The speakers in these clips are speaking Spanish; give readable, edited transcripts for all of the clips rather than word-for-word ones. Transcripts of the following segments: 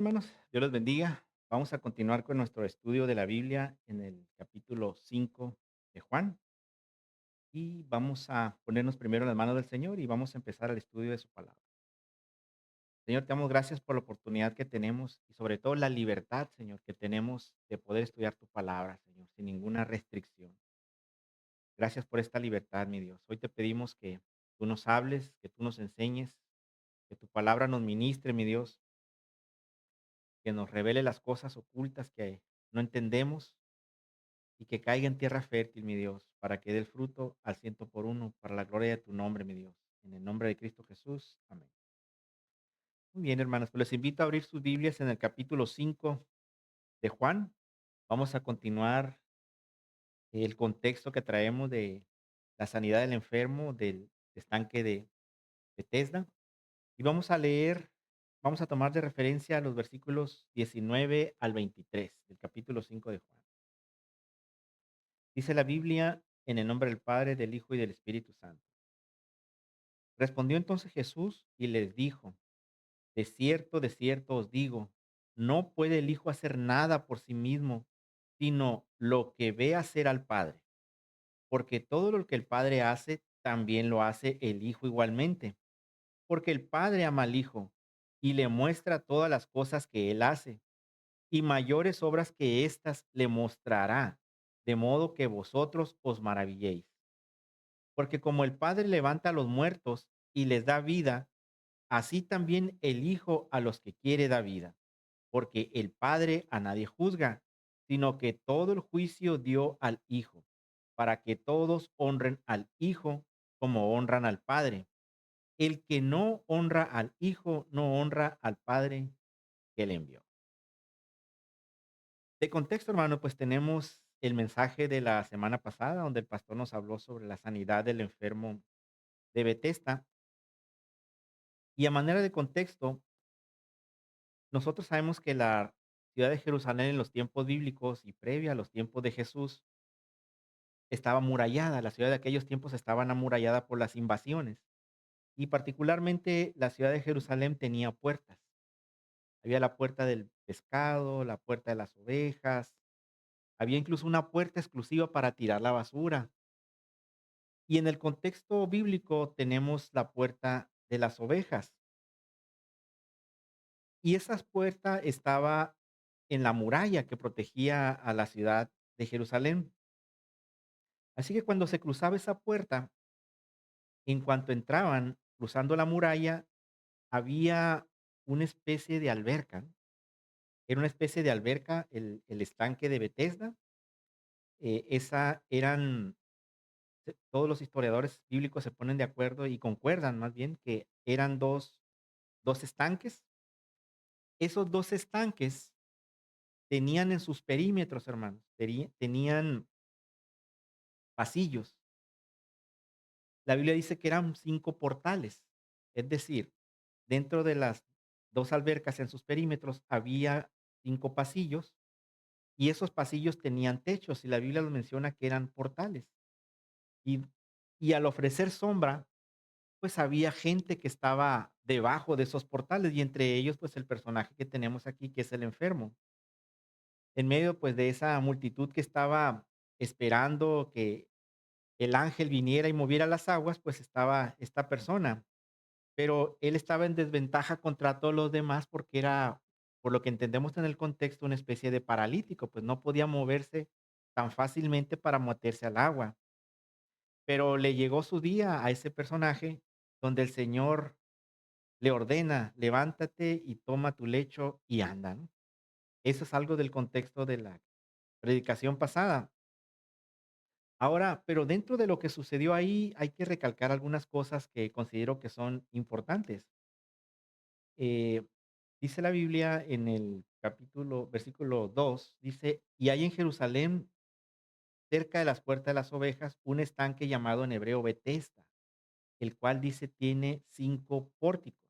Hermanos, Dios los bendiga. Vamos a continuar con nuestro estudio de la Biblia en el capítulo 5 de Juan y vamos a ponernos primero en las manos del Señor y vamos a empezar el estudio de su palabra. Señor, te damos gracias por la oportunidad que tenemos y sobre todo la libertad, Señor, que tenemos de poder estudiar tu palabra, Señor, sin ninguna restricción. Gracias por esta libertad, mi Dios. Hoy te pedimos que tú nos hables, que tú nos enseñes, que tu palabra nos ministre, mi Dios, que nos revele las cosas ocultas que no entendemos y que caiga en tierra fértil, mi Dios, para que dé el fruto al ciento por uno, para la gloria de tu nombre, mi Dios. En el nombre de Cristo Jesús. Amén. Muy bien, hermanos, pues les invito a abrir sus Biblias en el capítulo 5 de Juan. Vamos a continuar el contexto que traemos de la sanidad del enfermo del estanque de Bethesda. Y vamos a leer, vamos a tomar de referencia los versículos 19 al 23 del capítulo 5 de Juan. Dice la Biblia en el nombre del Padre, del Hijo y del Espíritu Santo. Respondió entonces Jesús y les dijo: de cierto os digo, no puede el Hijo hacer nada por sí mismo, sino lo que ve hacer al Padre. Porque todo lo que el Padre hace, también lo hace el Hijo igualmente. Porque el Padre ama al Hijo y le muestra todas las cosas que él hace, y mayores obras que éstas le mostrará, de modo que vosotros os maravilléis. Porque como el Padre levanta a los muertos y les da vida, así también el Hijo a los que quiere da vida, porque el Padre a nadie juzga, sino que todo el juicio dio al Hijo, para que todos honren al Hijo como honran al Padre. El que no honra al Hijo no honra al Padre que le envió. De contexto, hermano, pues tenemos el mensaje de la semana pasada, donde el pastor nos habló sobre la sanidad del enfermo de Bethesda. Y a manera de contexto, nosotros sabemos que la ciudad de Jerusalén en los tiempos bíblicos y previa a los tiempos de Jesús estaba amurallada. La ciudad de aquellos tiempos estaba amurallada por las invasiones y particularmente la ciudad de Jerusalén tenía puertas. Había la puerta del pescado, la puerta de las ovejas, había incluso una puerta exclusiva para tirar la basura. Y en el contexto bíblico tenemos la puerta de las ovejas. Y esa puerta estaba en la muralla que protegía a la ciudad de Jerusalén. Así que cuando se cruzaba esa puerta, en cuanto entraban cruzando la muralla, había una especie de alberca, ¿no? Era una especie de alberca, el estanque de Bethesda. Esa eran, todos los historiadores bíblicos se ponen de acuerdo y concuerdan más bien que eran dos estanques. Esos dos estanques tenían en sus perímetros, hermanos, tenían pasillos. La Biblia dice que eran 5 portales, es decir, dentro de las 2 albercas en sus perímetros había 5 pasillos, y esos pasillos tenían techos, y la Biblia los menciona que eran portales. Y y al ofrecer sombra, pues, había gente que estaba debajo de esos portales, y entre ellos, pues, el personaje que tenemos aquí, que es el enfermo. En medio, pues, de esa multitud que estaba esperando que el ángel viniera y moviera las aguas, pues, estaba esta persona. Pero él estaba en desventaja contra todos los demás porque era, por lo que entendemos en el contexto, una especie de paralítico, pues no podía moverse tan fácilmente para meterse al agua. Pero le llegó su día a ese personaje donde el Señor le ordena: levántate y toma tu lecho y anda, ¿no? Eso es algo del contexto de la predicación pasada. Ahora, pero dentro de lo que sucedió ahí, hay que recalcar algunas cosas que considero que son importantes. Eh, Dice la Biblia en el capítulo, versículo 2 dice: y hay en Jerusalén, cerca de las puertas de las ovejas, un estanque llamado en hebreo Betesda, el cual dice tiene 5 pórticos.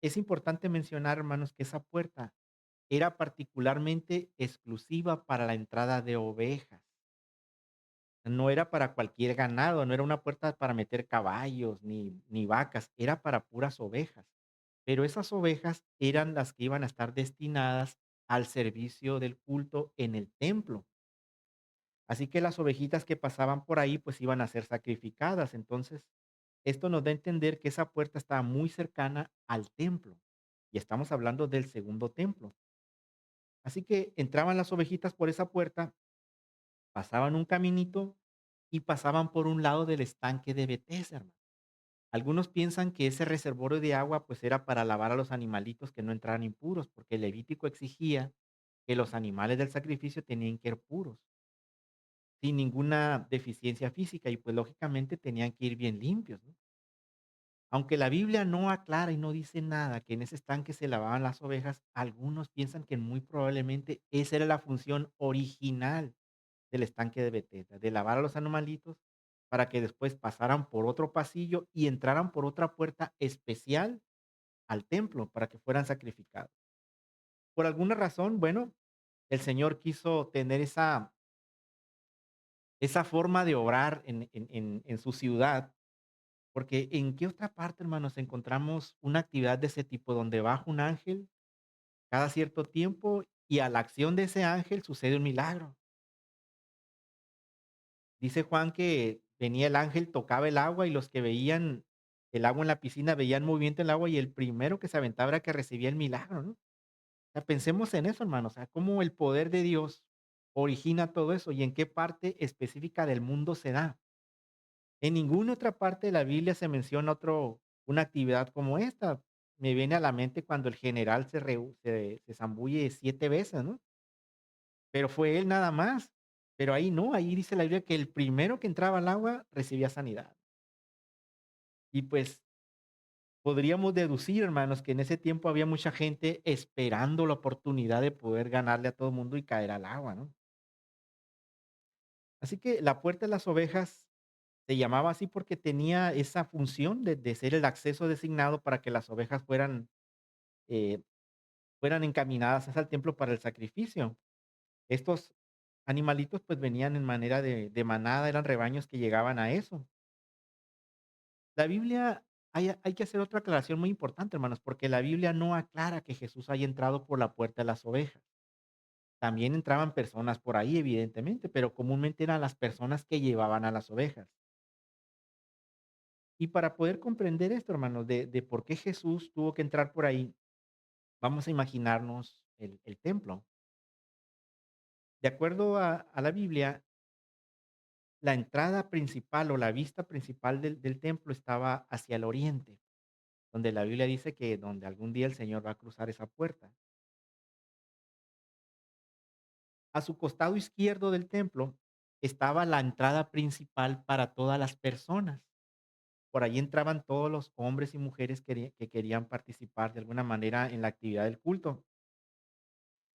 Es importante mencionar, hermanos, que esa puerta era particularmente exclusiva para la entrada de ovejas. No era para cualquier ganado, no era una puerta para meter caballos ni vacas, era para puras ovejas. pero esas ovejas eran las que iban a estar destinadas al servicio del culto en el templo. Así que las ovejitas que pasaban por ahí, pues iban a ser sacrificadas. Entonces, esto nos da a entender que esa puerta estaba muy cercana al templo. Y estamos hablando del segundo templo. Así que entraban las ovejitas por esa puerta, pasaban un caminito y pasaban por un lado del estanque de Betesda, hermano. Algunos piensan que ese reservorio de agua pues era para lavar a los animalitos que no entraran impuros, porque el Levítico exigía que los animales del sacrificio tenían que ir puros, sin ninguna deficiencia física y pues lógicamente tenían que ir bien limpios, ¿no? Aunque la Biblia no aclara y no dice nada que en ese estanque se lavaban las ovejas, algunos piensan que muy probablemente esa era la función original del estanque de Betesda, de lavar a los animalitos para que después pasaran por otro pasillo y entraran por otra puerta especial al templo para que fueran sacrificados. Por alguna razón, bueno, el Señor quiso tener esa forma de obrar en su ciudad, porque ¿en qué otra parte, hermanos, encontramos una actividad de ese tipo donde baja un ángel cada cierto tiempo y a la acción de ese ángel sucede un milagro? Dice Juan que venía el ángel, tocaba el agua y los que veían el agua en la piscina veían movimiento en el agua y el primero que se aventaba era que recibía el milagro, ¿no? O sea, pensemos en eso, hermanos, o sea, cómo el poder de Dios origina todo eso y en qué parte específica del mundo se da. En ninguna otra parte de la Biblia se menciona una actividad como esta. Me viene a la mente cuando el general se zambulle 7 veces, ¿no? Pero fue él nada más. Pero ahí no, ahí dice la Biblia que el primero que entraba al agua recibía sanidad. Y pues podríamos deducir, hermanos, que en ese tiempo había mucha gente esperando la oportunidad de poder ganarle a todo el mundo y caer al agua, ¿no? Así que la puerta de las ovejas se llamaba así porque tenía esa función de ser el acceso designado para que las ovejas eh, fueran encaminadas hacia el templo para el sacrificio. Estos animalitos pues venían en manera de manada, eran rebaños que llegaban a eso. La Biblia, hay que hacer otra aclaración muy importante, hermanos, porque la Biblia no aclara que Jesús haya entrado por la puerta de las ovejas. También entraban personas por ahí, evidentemente, pero comúnmente eran las personas que llevaban a las ovejas. Y para poder comprender esto, hermanos, de por qué Jesús tuvo que entrar por ahí, vamos a imaginarnos el templo. De acuerdo a la Biblia, la entrada principal o la vista principal del templo estaba hacia el oriente, donde la Biblia dice que donde algún día el Señor va a cruzar esa puerta. A su costado izquierdo del templo estaba la entrada principal para todas las personas. Por ahí entraban todos los hombres y mujeres que querían participar de alguna manera en la actividad del culto.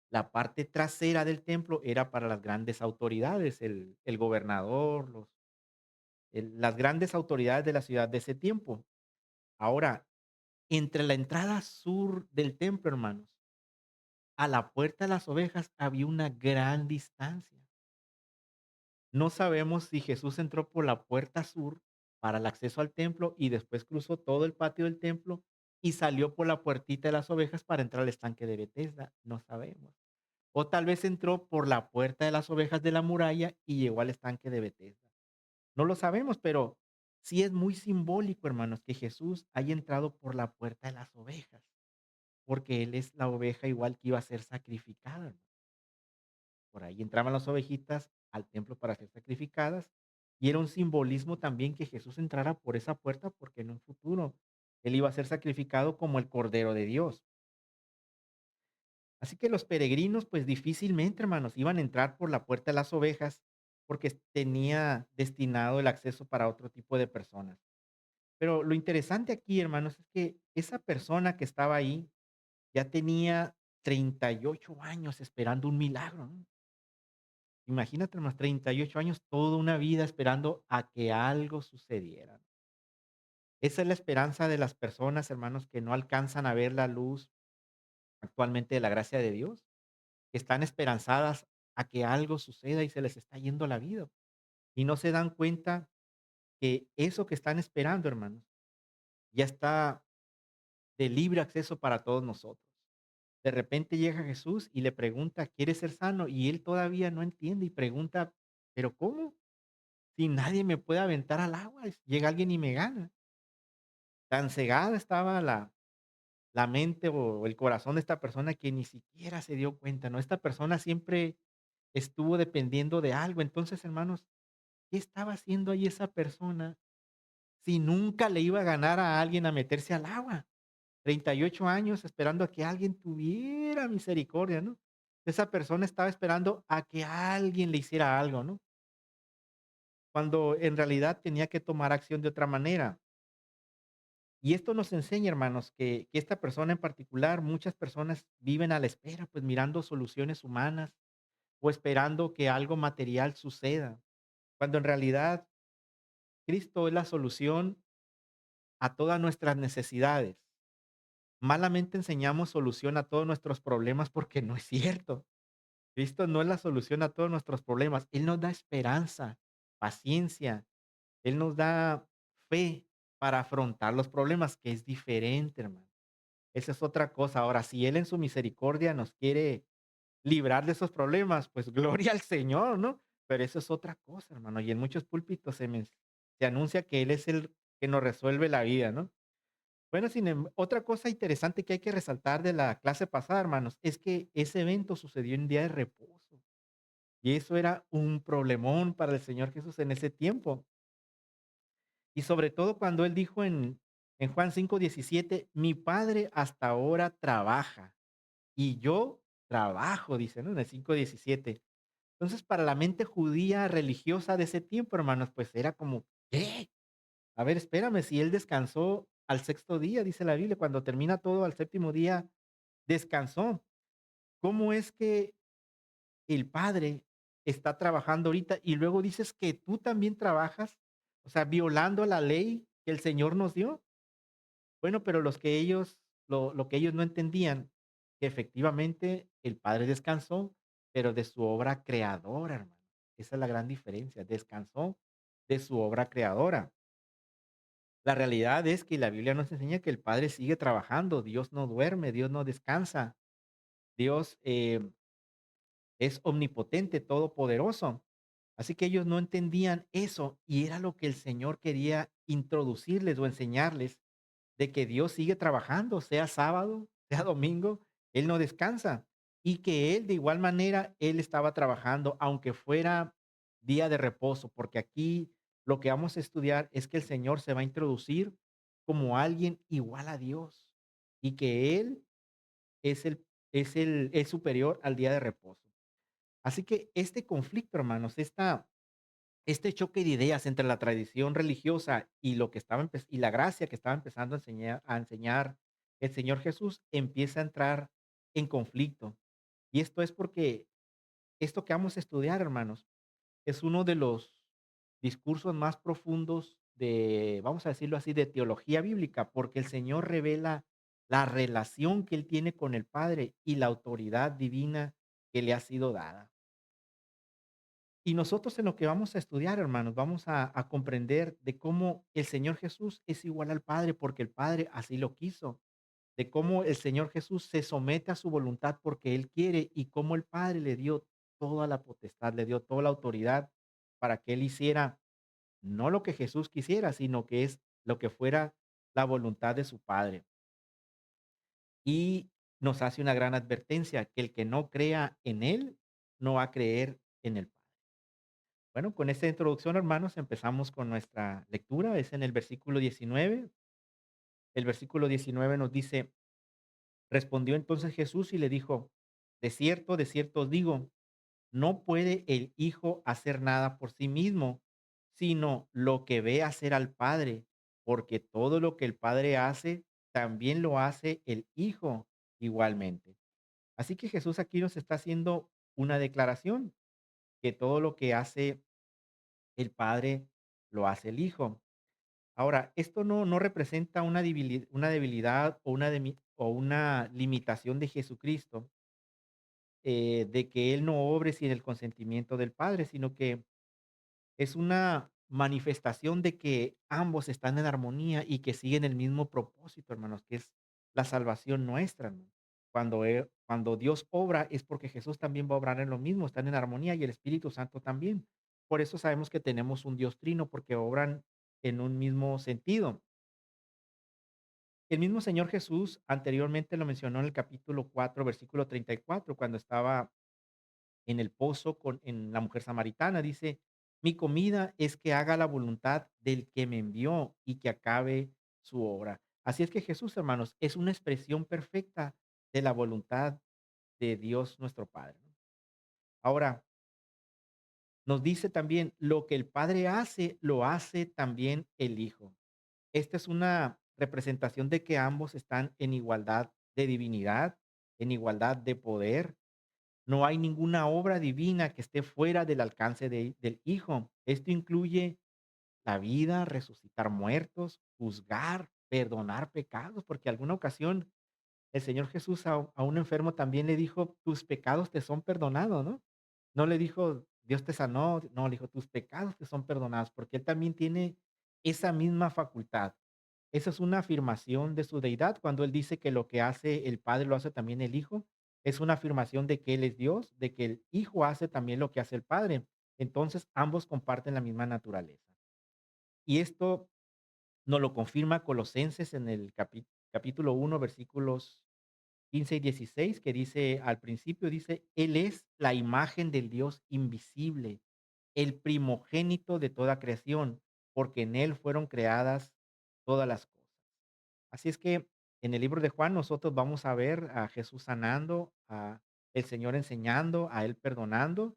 La parte trasera del templo era para las grandes autoridades, el gobernador, las grandes autoridades de la ciudad de ese tiempo. Ahora, entre la entrada sur del templo, hermanos, a la puerta de las ovejas había una gran distancia. No sabemos si Jesús entró por la puerta sur para el acceso al templo y después cruzó todo el patio del templo y salió por la puertita de las ovejas para entrar al estanque de Betesda. No sabemos. O tal vez entró por la puerta de las ovejas de la muralla y llegó al estanque de Betesda. No lo sabemos, pero sí es muy simbólico, hermanos, que Jesús haya entrado por la puerta de las ovejas, porque Él es la oveja igual que iba a ser sacrificada. Por ahí entraban las ovejitas al templo para ser sacrificadas y era un simbolismo también que Jesús entrara por esa puerta porque en un futuro Él iba a ser sacrificado como el Cordero de Dios. Así que los peregrinos, pues difícilmente, hermanos, iban a entrar por la puerta de las ovejas porque tenía destinado el acceso para otro tipo de personas. Pero lo interesante aquí, hermanos, es que esa persona que estaba ahí ya tenía 38 años esperando un milagro, ¿no? Imagínate, hermanos, 38 años, toda una vida esperando a que algo sucediera. Esa es la esperanza de las personas, hermanos, que no alcanzan a ver la luz actualmente de la gracia de Dios, que están esperanzadas a que algo suceda y se les está yendo la vida. Y no se dan cuenta que eso que están esperando, hermanos, ya está de libre acceso para todos nosotros. De repente llega Jesús y le pregunta: ¿quieres ser sano? Y él todavía no entiende y pregunta: ¿pero cómo? Si nadie me puede aventar al agua, llega alguien y me gana. Tan cegada estaba la mente o el corazón de esta persona que ni siquiera se dio cuenta, ¿no? Esta persona siempre estuvo dependiendo de algo. Entonces, hermanos, ¿qué estaba haciendo ahí esa persona si nunca le iba a ganar a alguien a meterse al agua? 38 años esperando a que alguien tuviera misericordia, ¿no? Esa persona estaba esperando a que alguien le hiciera algo, ¿no? Cuando en realidad tenía que tomar acción de otra manera. Y esto nos enseña, hermanos, que esta persona en particular, muchas personas viven a la espera, pues mirando soluciones humanas o esperando que algo material suceda, cuando en realidad Cristo es la solución a todas nuestras necesidades. Malamente enseñamos solución a todos nuestros problemas porque no es cierto. Cristo no es la solución a todos nuestros problemas. Él nos da esperanza, paciencia, Él nos da fe para afrontar los problemas, que es diferente, hermano. Esa es otra cosa. Ahora, si Él en su misericordia nos quiere librar de esos problemas, pues gloria al Señor, ¿no? Pero eso es otra cosa, hermano. Y en muchos púlpitos se anuncia que Él es el que nos resuelve la vida, ¿no? Bueno, otra cosa interesante que hay que resaltar de la clase pasada, hermanos, es que ese evento sucedió en día de reposo. Y eso era un problemón para el Señor Jesús en ese tiempo. Y sobre todo cuando Él dijo en Juan 5:17, mi Padre hasta ahora trabaja y yo trabajo, dice, ¿no? En el 5:17. Entonces, para la mente judía religiosa de ese tiempo, hermanos, pues era como, ¿qué? A ver, espérame, si él descansó al sexto día, dice la Biblia, cuando termina todo al séptimo día, descansó. ¿Cómo es que el Padre está trabajando ahorita y luego dices que tú también trabajas? O sea, violando la ley que el Señor nos dio. Bueno, pero lo que ellos no entendían, que efectivamente el Padre descansó, pero de su obra creadora, hermano. Esa es la gran diferencia. Descansó de su obra creadora. La realidad es que la Biblia nos enseña que el Padre sigue trabajando, Dios no duerme, Dios no descansa, Dios es omnipotente, todopoderoso. Así que ellos no entendían eso y era lo que el Señor quería introducirles o enseñarles, de que Dios sigue trabajando, sea sábado, sea domingo, Él no descansa y que Él de igual manera, Él estaba trabajando, aunque fuera día de reposo, porque aquí lo que vamos a estudiar es que el Señor se va a introducir como alguien igual a Dios y que Él es superior al día de reposo. Así que este conflicto, hermanos, este choque de ideas entre la tradición religiosa y lo que y la gracia que estaba empezando a enseñar el Señor Jesús empieza a entrar en conflicto. Y esto es porque esto que vamos a estudiar, hermanos, es uno de los discursos más profundos de, vamos a decirlo así, de teología bíblica, porque el Señor revela la relación que Él tiene con el Padre y la autoridad divina que le ha sido dada. Y nosotros en lo que vamos a estudiar, hermanos, vamos a comprender de cómo el Señor Jesús es igual al Padre, porque el Padre así lo quiso, de cómo el Señor Jesús se somete a su voluntad porque Él quiere y cómo el Padre le dio toda la potestad, le dio toda la autoridad para que Él hiciera no lo que Jesús quisiera, sino que es lo que fuera la voluntad de su Padre. Y nos hace una gran advertencia, que el que no crea en Él, no va a creer en el Padre. Bueno, con esta introducción, hermanos, empezamos con nuestra lectura. Es en el versículo 19. El versículo 19 nos dice: respondió entonces Jesús y le dijo: de cierto os digo, no puede el Hijo hacer nada por sí mismo, sino lo que ve hacer al Padre, porque todo lo que el Padre hace, también lo hace el Hijo igualmente. Así que Jesús aquí nos está haciendo una declaración, que todo lo que hace el Padre, lo hace el Hijo. Ahora, esto no representa una debilidad o una limitación de Jesucristo, de que Él no obre sin el consentimiento del Padre, sino que es una manifestación de que ambos están en armonía y que siguen el mismo propósito, hermanos, que es la salvación nuestra, ¿no? Cuando Dios obra es porque Jesús también va a obrar en lo mismo, están en armonía y el Espíritu Santo también. Por eso sabemos que tenemos un Dios trino, porque obran en un mismo sentido. El mismo Señor Jesús anteriormente lo mencionó en el capítulo 4, versículo 34, cuando estaba en el pozo en la mujer samaritana. Dice: "Mi comida es que haga la voluntad del que me envió y que acabe su obra". Así es que Jesús, hermanos, es una expresión perfecta de la voluntad de Dios nuestro Padre, ¿no? Ahora, nos dice también: "Lo que el Padre hace, lo hace también el Hijo". Esta es una representación de que ambos están en igualdad de divinidad, en igualdad de poder. No hay ninguna obra divina que esté fuera del alcance del Hijo. Esto incluye la vida, resucitar muertos, juzgar, perdonar pecados, porque alguna ocasión el Señor Jesús a un enfermo también le dijo: "Tus pecados te son perdonados", ¿no? No le dijo: "Dios te sanó", no, le dijo: "Tus pecados te son perdonados", porque Él también tiene esa misma facultad. Esa es una afirmación de su deidad cuando Él dice que lo que hace el Padre lo hace también el Hijo. Es una afirmación de que Él es Dios, de que el Hijo hace también lo que hace el Padre. Entonces, ambos comparten la misma naturaleza. Y esto nos lo confirma Colosenses en el capítulo 1, versículos 15 y 16, que dice, al principio dice: "Él es la imagen del Dios invisible, el primogénito de toda creación, porque en Él fueron creadas todas las cosas". Así es que en el libro de Juan nosotros vamos a ver a Jesús sanando, a el Señor enseñando, a Él perdonando,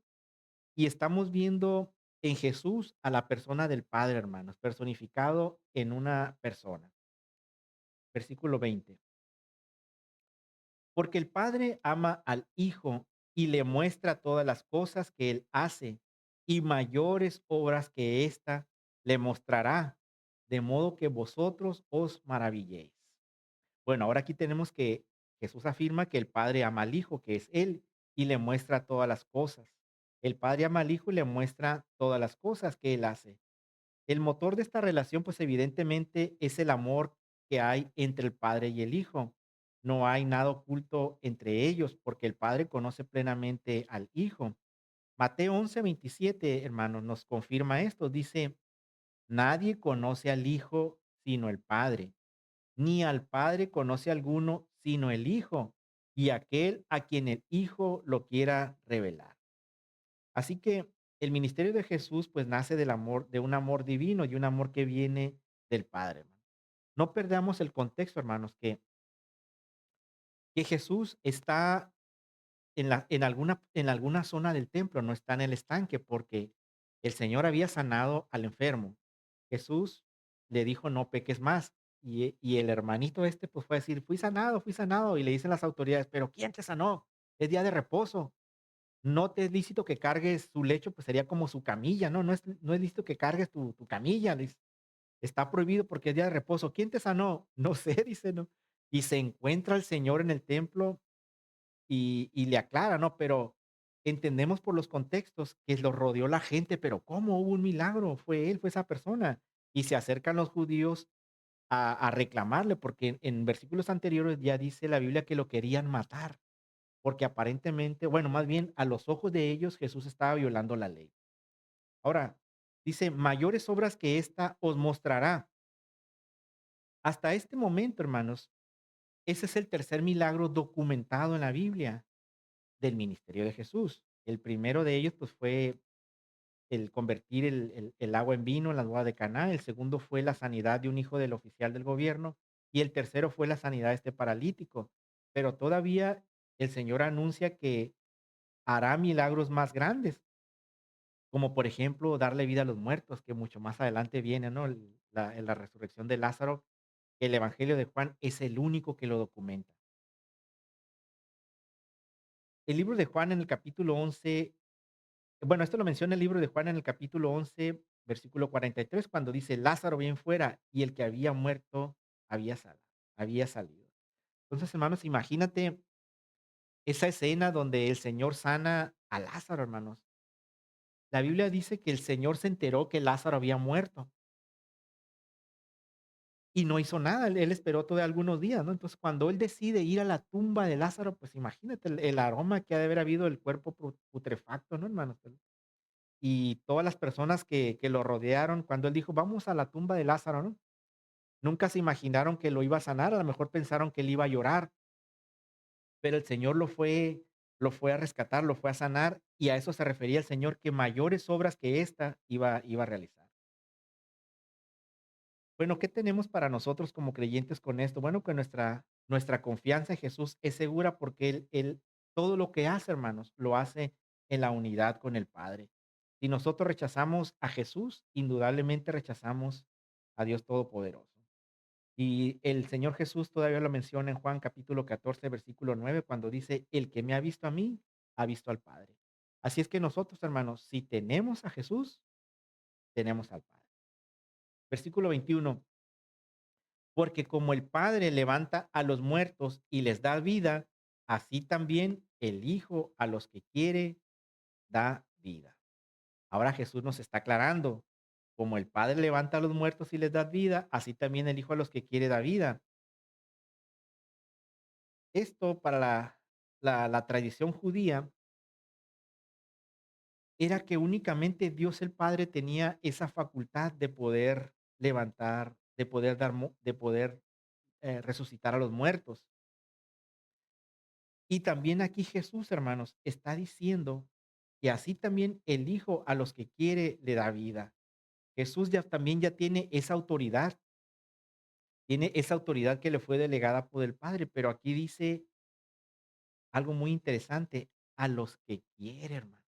y estamos viendo en Jesús a la persona del Padre, hermanos, personificado en una persona. Versículo 20. Porque el Padre ama al Hijo y le muestra todas las cosas que Él hace, y mayores obras que ésta le mostrará, de modo que vosotros os maravilléis. Bueno, ahora aquí tenemos que Jesús afirma que el Padre ama al Hijo, que es Él, y le muestra todas las cosas. El Padre ama al Hijo y le muestra todas las cosas que Él hace. El motor de esta relación, pues evidentemente es el amor que hay entre el Padre y el Hijo. No hay nada oculto entre ellos, porque el Padre conoce plenamente al Hijo. Mateo 11:27, hermanos, nos confirma esto. Dice: "Nadie conoce al Hijo sino el Padre, ni al Padre conoce alguno sino el Hijo, y aquel a quien el Hijo lo quiera revelar". Así que el ministerio de Jesús, pues, nace del amor, de un amor divino y un amor que viene del Padre, hermano. No perdamos el contexto, hermanos, que Jesús está en alguna zona del templo, no está en el estanque, porque el Señor había sanado al enfermo. Jesús le dijo: "No peques más". Y el hermanito este, pues, fue a decir: fui sanado", y le dicen las autoridades: "¿Pero quién te sanó? Es día de reposo. No te es lícito que cargues su lecho", pues, sería como su camilla, ¿no? No es lícito que cargues tu camilla, dice. Está prohibido porque es día de reposo. ¿Quién te sanó? No sé, dice, ¿no? Y se encuentra el Señor en el templo y le aclara, ¿no? Pero entendemos por los contextos que lo rodeó la gente, pero ¿cómo? Hubo un milagro, fue él, fue esa persona. Y se acercan los judíos a reclamarle, porque en versículos anteriores ya dice la Biblia que lo querían matar, porque aparentemente, bueno, más bien a los ojos de ellos Jesús estaba violando la ley. Ahora, dice: "Mayores obras que esta os mostrará". Hasta este momento, hermanos, ese es el tercer milagro documentado en la Biblia del ministerio de Jesús. El primero de ellos, pues, fue el convertir el agua en vino en la boda de Caná. El segundo fue la sanidad de un hijo del oficial del gobierno, y el tercero fue la sanidad de este paralítico. Pero todavía el Señor anuncia que hará milagros más grandes, como por ejemplo, darle vida a los muertos, que mucho más adelante viene, ¿no? La resurrección de Lázaro. El Evangelio de Juan es el único que lo documenta. El libro de Juan en el capítulo 11, bueno, esto lo menciona el libro de Juan en el capítulo 11, versículo 43, cuando dice: "Lázaro bien fuera, y el que había muerto había salido". Entonces, hermanos, imagínate esa escena donde el Señor sana a Lázaro, hermanos. La Biblia dice que el Señor se enteró que Lázaro había muerto. y no hizo nada, él esperó todavía algunos días, ¿no? Entonces, cuando él decide ir a la tumba de Lázaro, pues imagínate el aroma que ha de haber habido del cuerpo putrefacto, ¿no, hermanos? Y todas las personas que lo rodearon, cuando él dijo: "Vamos a la tumba de Lázaro", ¿no? Nunca se imaginaron que lo iba a sanar, a lo mejor pensaron que él iba a llorar, pero el Señor lo fue a rescatar, lo fue a sanar, y a eso se refería el Señor, que mayores obras que esta iba a realizar. Bueno, ¿qué tenemos para nosotros como creyentes con esto? Bueno, que nuestra confianza en Jesús es segura porque él todo lo que hace, hermanos, lo hace en la unidad con el Padre. Si nosotros rechazamos a Jesús, indudablemente rechazamos a Dios Todopoderoso. Y el Señor Jesús todavía lo menciona en Juan capítulo 14 versículo 9 cuando dice: "El que me ha visto a mí, ha visto al Padre". Así es que nosotros, hermanos, si tenemos a Jesús, tenemos al Padre. Versículo 21. Porque como el Padre levanta a los muertos y les da vida, así también el Hijo a los que quiere da vida. Ahora Jesús nos está aclarando, como el Padre levanta a los muertos y les da vida, así también el Hijo a los que quiere da vida. Esto para la tradición judía era que únicamente Dios el Padre tenía esa facultad de poder levantar, de poder de poder resucitar a los muertos. Y también aquí Jesús, hermanos, está diciendo que así también el Hijo a los que quiere le da vida. Jesús ya tiene tiene esa autoridad que le fue delegada por el Padre, pero aquí dice algo muy interesante, a los que quiere, hermano.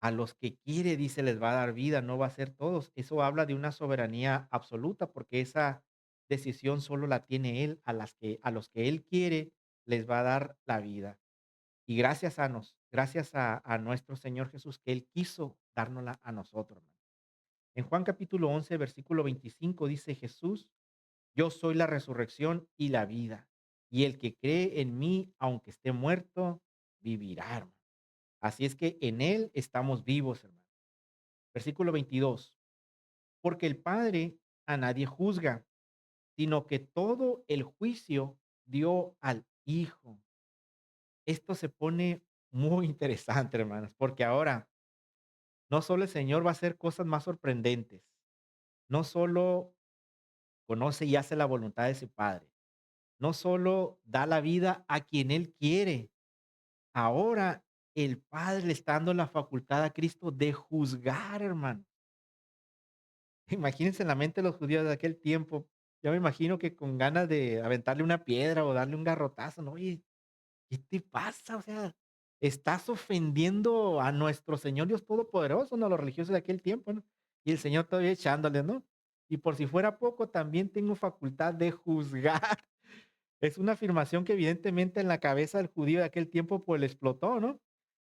A los que quiere, dice, les va a dar vida, no va a ser todos. Eso habla de una soberanía absoluta, porque esa decisión solo la tiene Él, a los que Él quiere, les va a dar la vida. Y gracias a nuestro Señor Jesús, que Él quiso dárnosla a nosotros, hermano. En Juan capítulo 11 versículo 25 dice Jesús: "Yo soy la resurrección y la vida, y el que cree en mí, aunque esté muerto, vivirá", hermano. Así es que en Él estamos vivos, hermano. Versículo 22. Porque el Padre a nadie juzga, sino que todo el juicio dio al Hijo. Esto se pone muy interesante, hermanos, porque ahora no solo el Señor va a hacer cosas más sorprendentes, no solo conoce y hace la voluntad de su Padre, no solo da la vida a quien Él quiere, ahora el Padre le está dando la facultad a Cristo de juzgar, hermano. Imagínense en la mente de los judíos de aquel tiempo. Yo me imagino que con ganas de aventarle una piedra o darle un garrotazo, ¿no? Oye, ¿qué te pasa? O sea, estás ofendiendo a nuestro Señor Dios Todopoderoso, ¿no? Los religiosos de aquel tiempo, ¿no? Y el Señor todavía echándole, ¿no? Y por si fuera poco, también tengo facultad de juzgar. Es una afirmación que evidentemente en la cabeza del judío de aquel tiempo pues le explotó, ¿no?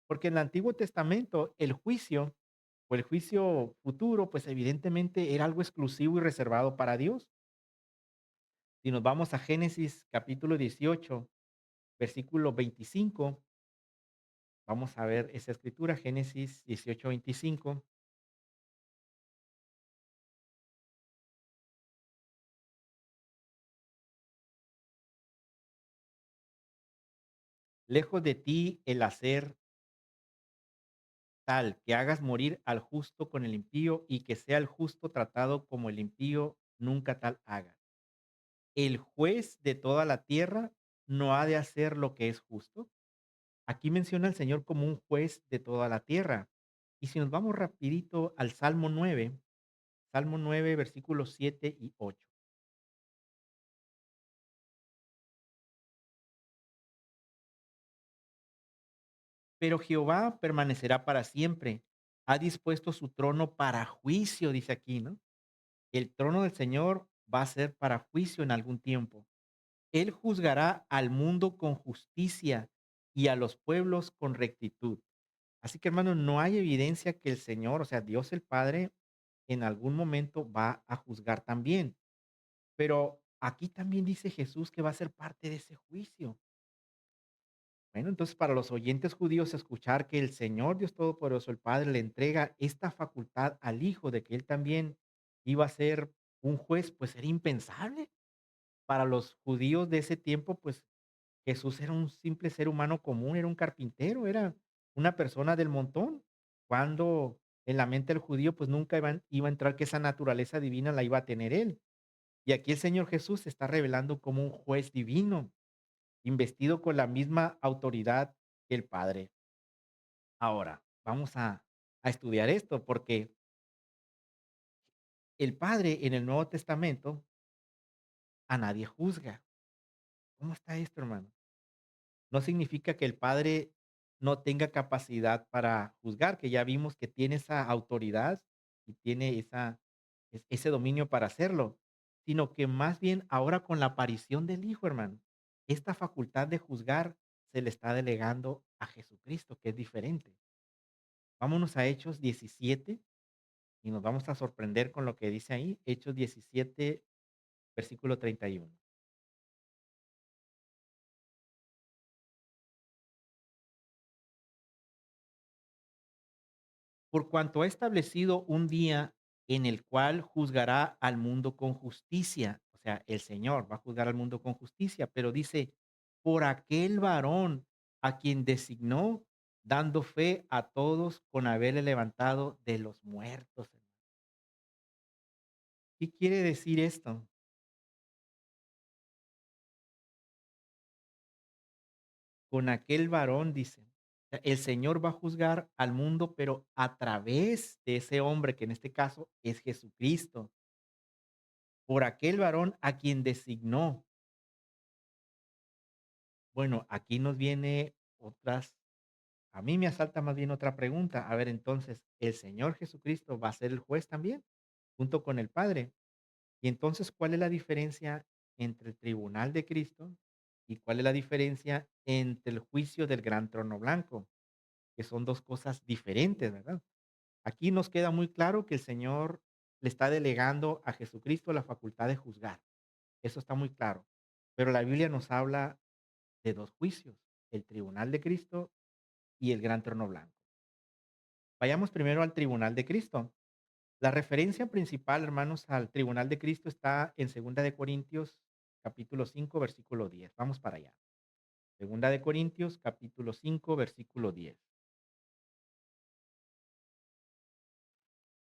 Porque en el Antiguo Testamento el juicio o el juicio futuro pues evidentemente era algo exclusivo y reservado para Dios. Si nos vamos a Génesis capítulo 18 versículo 25, vamos a ver esa escritura, Génesis 18:25. Lejos de ti el hacer tal que hagas morir al justo con el impío y que sea el justo tratado como el impío, nunca tal hagas. El juez de toda la tierra no ha de hacer lo que es justo. Aquí menciona al Señor como un juez de toda la tierra. Y si nos vamos rapidito al Salmo 9 versículos 7 y 8. Pero Jehová permanecerá para siempre. Ha dispuesto su trono para juicio, dice aquí, ¿no? El trono del Señor va a ser para juicio en algún tiempo. Él juzgará al mundo con justicia y a los pueblos con rectitud. Así que, hermano, no hay evidencia que el Señor, o sea, Dios el Padre, en algún momento va a juzgar también. Pero aquí también dice Jesús que va a ser parte de ese juicio. Bueno, entonces para los oyentes judíos escuchar que el Señor Dios Todopoderoso, el Padre, le entrega esta facultad al Hijo de que Él también iba a ser un juez, pues, era impensable. Para los judíos de ese tiempo, pues, Jesús era un simple ser humano común, era un carpintero, era una persona del montón. Cuando en la mente del judío, pues, nunca iba a entrar que esa naturaleza divina la iba a tener él. Y aquí el Señor Jesús se está revelando como un juez divino, investido con la misma autoridad que el Padre. Ahora, vamos a estudiar esto, porque el Padre en el Nuevo Testamento a nadie juzga. ¿Cómo está esto, hermano? No significa que el Padre no tenga capacidad para juzgar, que ya vimos que tiene esa autoridad y tiene ese dominio para hacerlo, sino que más bien ahora con la aparición del Hijo, hermano, esta facultad de juzgar se le está delegando a Jesucristo, que es diferente. Vámonos a Hechos 17 y nos vamos a sorprender con lo que dice ahí, Hechos 17, versículo 31. Por cuanto ha establecido un día en el cual juzgará al mundo con justicia. O sea, el Señor va a juzgar al mundo con justicia, pero dice, por aquel varón a quien designó, dando fe a todos con haberle levantado de los muertos. ¿Qué quiere decir esto? Con aquel varón, dice. O sea, el Señor va a juzgar al mundo, pero a través de ese hombre, que en este caso es Jesucristo, por aquel varón a quien designó. Bueno, aquí nos viene otras, a mí me asalta más bien otra pregunta. A ver, entonces, ¿el Señor Jesucristo va a ser el juez también, junto con el Padre? Y entonces, ¿cuál es la diferencia entre el tribunal de Cristo y cuál es la diferencia entre el juicio del gran trono blanco? Que son dos cosas diferentes, ¿verdad? Aquí nos queda muy claro que el Señor le está delegando a Jesucristo la facultad de juzgar. Eso está muy claro. Pero la Biblia nos habla de dos juicios, el tribunal de Cristo y el gran trono blanco. Vayamos primero al tribunal de Cristo. La referencia principal, hermanos, al tribunal de Cristo está en Segunda de Corintios, capítulo 5, versículo 10. Vamos para allá. Segunda de Corintios, capítulo 5, versículo 10.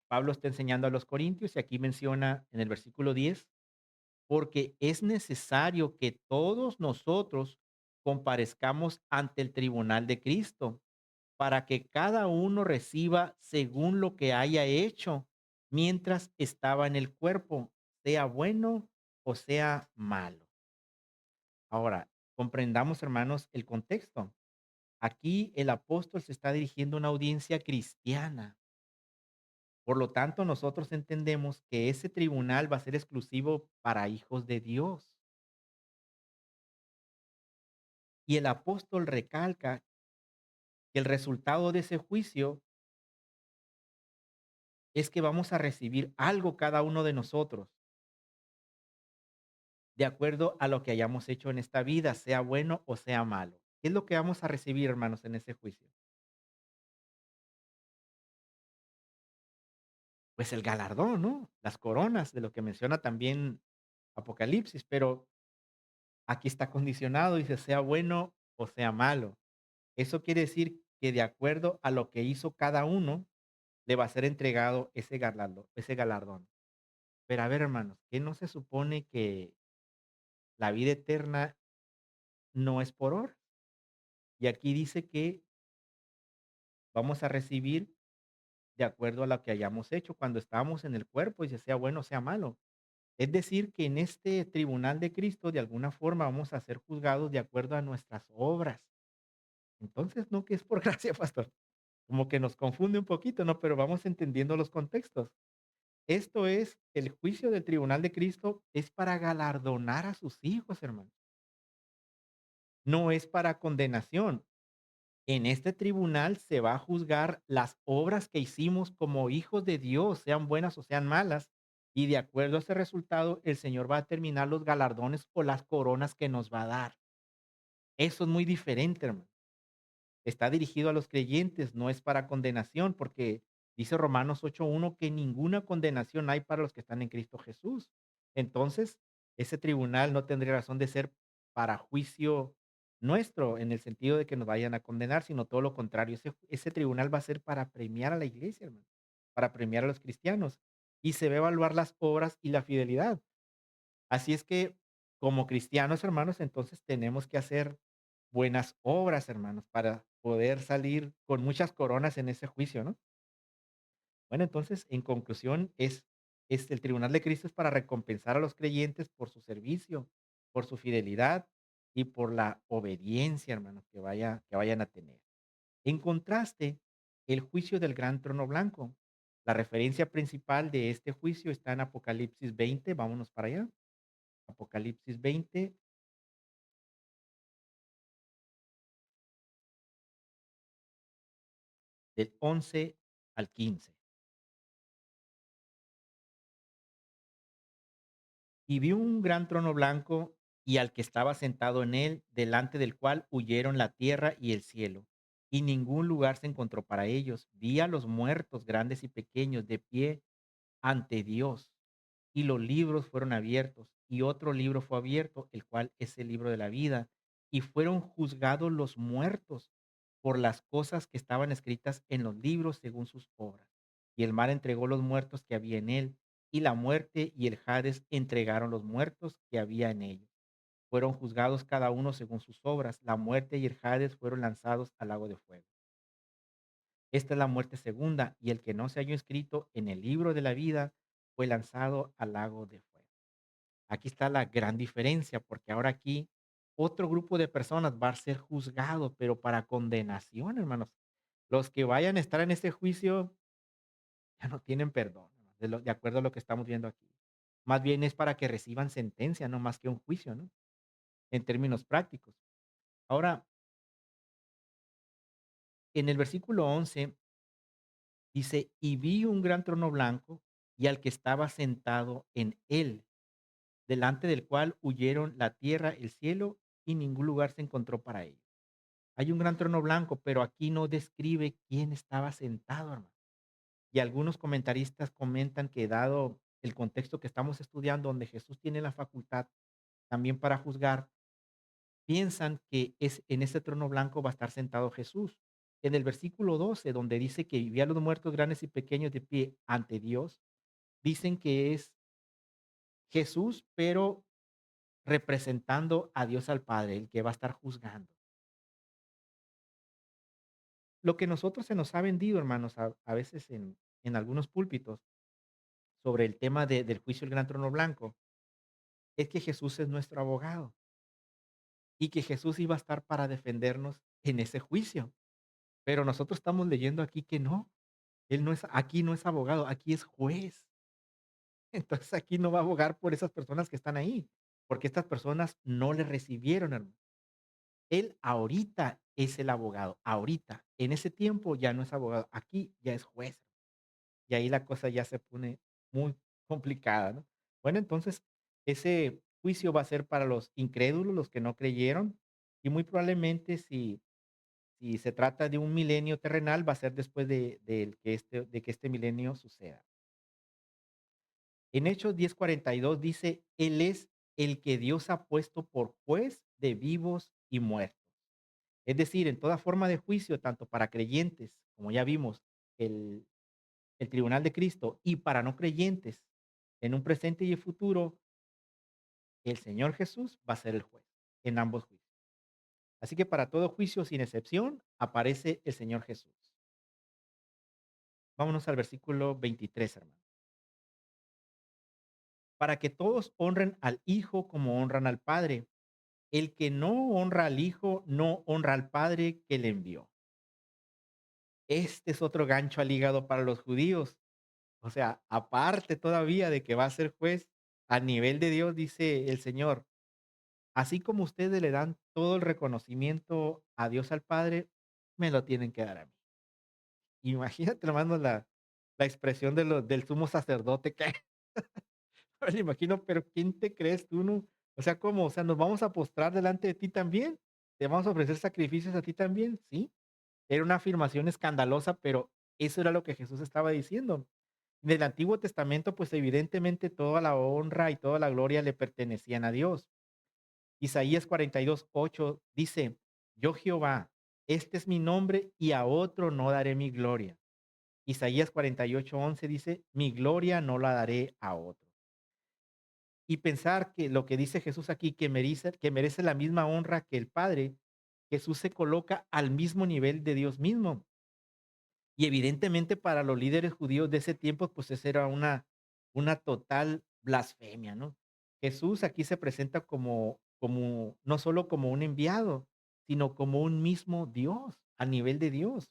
Pablo está enseñando a los corintios y aquí menciona en el versículo 10, porque es necesario que todos nosotros comparezcamos ante el tribunal de Cristo para que cada uno reciba según lo que haya hecho mientras estaba en el cuerpo, sea bueno o sea malo. Ahora, comprendamos, hermanos, el contexto. Aquí el apóstol se está dirigiendo a una audiencia cristiana. Por lo tanto, nosotros entendemos que ese tribunal va a ser exclusivo para hijos de Dios. Y el apóstol recalca que el resultado de ese juicio es que vamos a recibir algo cada uno de nosotros de acuerdo a lo que hayamos hecho en esta vida, sea bueno o sea malo. ¿Qué es lo que vamos a recibir, hermanos, en ese juicio? Pues el galardón, ¿no? Las coronas, de lo que menciona también Apocalipsis, pero aquí está condicionado, dice, sea bueno o sea malo. Eso quiere decir que de acuerdo a lo que hizo cada uno, le va a ser entregado ese galardón, ese galardón. Pero a ver, hermanos, ¿qué no se supone que la vida eterna no es por obras? Y aquí dice que vamos a recibir de acuerdo a lo que hayamos hecho cuando estábamos en el cuerpo, y sea bueno o sea malo. Es decir, que en este tribunal de Cristo, de alguna forma, vamos a ser juzgados de acuerdo a nuestras obras. Entonces, no que es por gracia, pastor. Como que nos confunde un poquito, ¿no? Pero vamos entendiendo los contextos. Esto es, el juicio del tribunal de Cristo es para galardonar a sus hijos, hermano. No es para condenación. En este tribunal se va a juzgar las obras que hicimos como hijos de Dios, sean buenas o sean malas, y de acuerdo a ese resultado, el Señor va a determinar los galardones o las coronas que nos va a dar. Eso es muy diferente, hermano. Está dirigido a los creyentes, no es para condenación, porque Dice Romanos 8:1 que ninguna condenación hay para los que están en Cristo Jesús. Entonces, ese tribunal no tendría razón de ser para juicio nuestro, en el sentido de que nos vayan a condenar, sino todo lo contrario. Ese tribunal va a ser para premiar a la iglesia, hermano, para premiar a los cristianos. Y se va a evaluar las obras y la fidelidad. Así es que, como cristianos, hermanos, entonces tenemos que hacer buenas obras, hermanos, para poder salir con muchas coronas en ese juicio, ¿no? Bueno, entonces, en conclusión, es el tribunal de Cristo es para recompensar a los creyentes por su servicio, por su fidelidad y por la obediencia, hermanos, que vayan a tener. En contraste, el juicio del gran trono blanco. La referencia principal de este juicio está en Apocalipsis 20. Vámonos para allá. Apocalipsis 20, del 11 al 15. Y vi un gran trono blanco y al que estaba sentado en él, delante del cual huyeron la tierra y el cielo, y ningún lugar se encontró para ellos. Vi a los muertos, grandes y pequeños, de pie ante Dios, y los libros fueron abiertos, y otro libro fue abierto, el cual es el libro de la vida, y fueron juzgados los muertos por las cosas que estaban escritas en los libros según sus obras. Y el mar entregó los muertos que había en él, y la muerte y el Hades entregaron los muertos que había en ellos. Fueron juzgados cada uno según sus obras. La muerte y el Hades fueron lanzados al lago de fuego. Esta es la muerte segunda, y el que no se halló escrito en el libro de la vida fue lanzado al lago de fuego. Aquí está la gran diferencia, porque ahora aquí otro grupo de personas va a ser juzgado, pero para condenación, hermanos. Los que vayan a estar en este juicio ya no tienen perdón, hermano, de acuerdo a lo que estamos viendo aquí. Más bien es para que reciban sentencia, no más que un juicio, ¿no? En términos prácticos. Ahora, en el versículo 11 dice: "Y vi un gran trono blanco, y al que estaba sentado en él, delante del cual huyeron la tierra, el cielo, y ningún lugar se encontró para ellos". Hay un gran trono blanco, pero aquí no describe quién estaba sentado, hermano. Y algunos comentaristas comentan que, dado el contexto que estamos estudiando, donde Jesús tiene la facultad también para juzgar, piensan que es en ese trono blanco va a estar sentado Jesús. En el versículo 12, donde dice que vivía a los muertos grandes y pequeños de pie ante Dios, dicen que es Jesús, pero representando a Dios al Padre, el que va a estar juzgando. Lo que nosotros se nos ha vendido, hermanos, a veces en algunos púlpitos sobre el tema del juicio del gran trono blanco, es que Jesús es nuestro abogado y que Jesús iba a estar para defendernos en ese juicio. Pero nosotros estamos leyendo aquí que no, él no es, aquí no es abogado, aquí es juez. Entonces aquí no va a abogar por esas personas que están ahí, porque estas personas no le recibieron, hermano. Él ahorita es el abogado, ahorita. En ese tiempo ya no es abogado, aquí ya es juez. Y ahí la cosa ya se pone muy complicada, ¿no? Bueno, entonces, ese juicio va a ser para los incrédulos, los que no creyeron, y muy probablemente si se trata de un milenio terrenal, va a ser después de que este milenio suceda. En Hechos 10:42 dice: "Él es el que Dios ha puesto por juez de vivos y muertos". Es decir, en toda forma de juicio, tanto para creyentes, como ya vimos, el el tribunal de Cristo, y para no creyentes, en un presente y el futuro, el Señor Jesús va a ser el juez en ambos juicios. Así que para todo juicio, sin excepción, aparece el Señor Jesús. Vámonos al versículo 23, hermano. Para que todos honren al Hijo como honran al Padre. El que no honra al Hijo, no honra al Padre que le envió. Este es otro gancho al hígado para los judíos. O sea, aparte todavía de que va a ser juez a nivel de Dios, dice el Señor: "Así como ustedes le dan todo el reconocimiento a Dios al Padre, me lo tienen que dar a mí". Imagínate, hermano, la expresión del sumo sacerdote que me imagino, pero ¿quién te crees tú, no? O sea, ¿cómo? O sea, ¿nos vamos a postrar delante de ti también? ¿Te vamos a ofrecer sacrificios a ti también? Sí. Era una afirmación escandalosa, pero Eso era lo que Jesús estaba diciendo. En el Antiguo Testamento, pues evidentemente toda la honra y toda la gloria le pertenecían a Dios. Isaías 42:8 dice: Yo Jehová, este es mi nombre y a otro no daré mi gloria. Isaías 48:11 dice: Mi gloria no la daré a otro. Y pensar que lo que dice Jesús aquí, que merece la misma honra que el Padre, Jesús se coloca al mismo nivel de Dios mismo. Y evidentemente para los líderes judíos de ese tiempo, pues esa era una total blasfemia, ¿no? Jesús aquí se presenta como no solo como un enviado, sino como un mismo Dios, a nivel de Dios.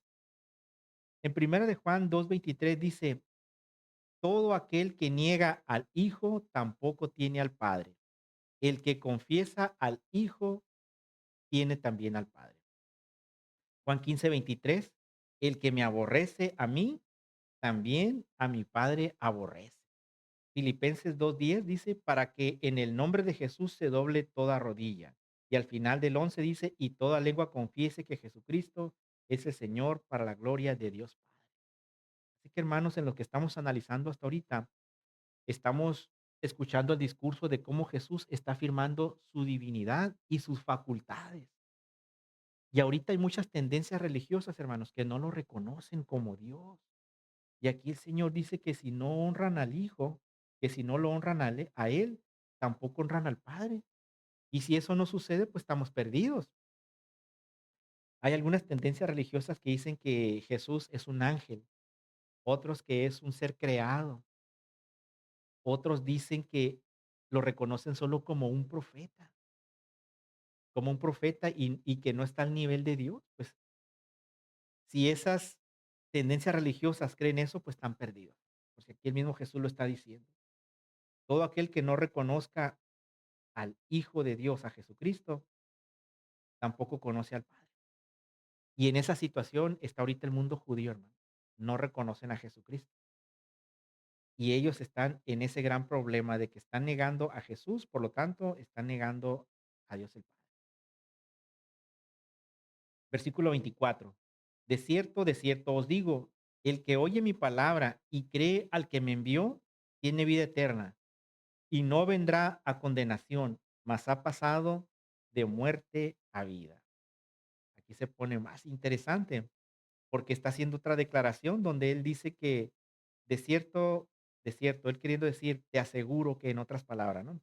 En primera de Juan 2:23 dice: Todo aquel que niega al Hijo tampoco tiene al Padre. El que confiesa al Hijo tiene también al Padre. Juan 15:23: El que me aborrece a mí, también a mi Padre aborrece. Filipenses 2:10 dice: Para que en el nombre de Jesús se doble toda rodilla. Y al final del 11 dice: Y toda lengua confiese que Jesucristo es el Señor, para la gloria de Dios Padre. Así que, hermanos, en lo que estamos analizando hasta ahorita, estamos escuchando el discurso de cómo Jesús está afirmando su divinidad y sus facultades. Y ahorita hay muchas tendencias religiosas, hermanos, que no lo reconocen como Dios. Y aquí el Señor dice que si no honran al Hijo, que si no lo honran a Él, tampoco honran al Padre. Y si eso no sucede, pues estamos perdidos. Hay algunas tendencias religiosas que dicen que Jesús es un ángel, otros que es un ser creado, otros dicen que lo reconocen solo como un profeta y que no está al nivel de Dios. Pues si esas tendencias religiosas creen eso, pues están perdidos. Porque aquí el mismo Jesús lo está diciendo. Todo aquel que no reconozca al Hijo de Dios, a Jesucristo, tampoco conoce al Padre. Y en esa situación está ahorita el mundo judío, hermano. No reconocen a Jesucristo. Y ellos están en ese gran problema de que están negando a Jesús, por lo tanto, están negando a Dios el Padre. Versículo 24. De cierto os digo, el que oye mi palabra y cree al que me envió, tiene vida eterna y no vendrá a condenación, mas ha pasado de muerte a vida. Aquí se pone más interesante, porque está haciendo otra declaración donde él dice que de cierto, él queriendo decir, te aseguro que en otras palabras, ¿no?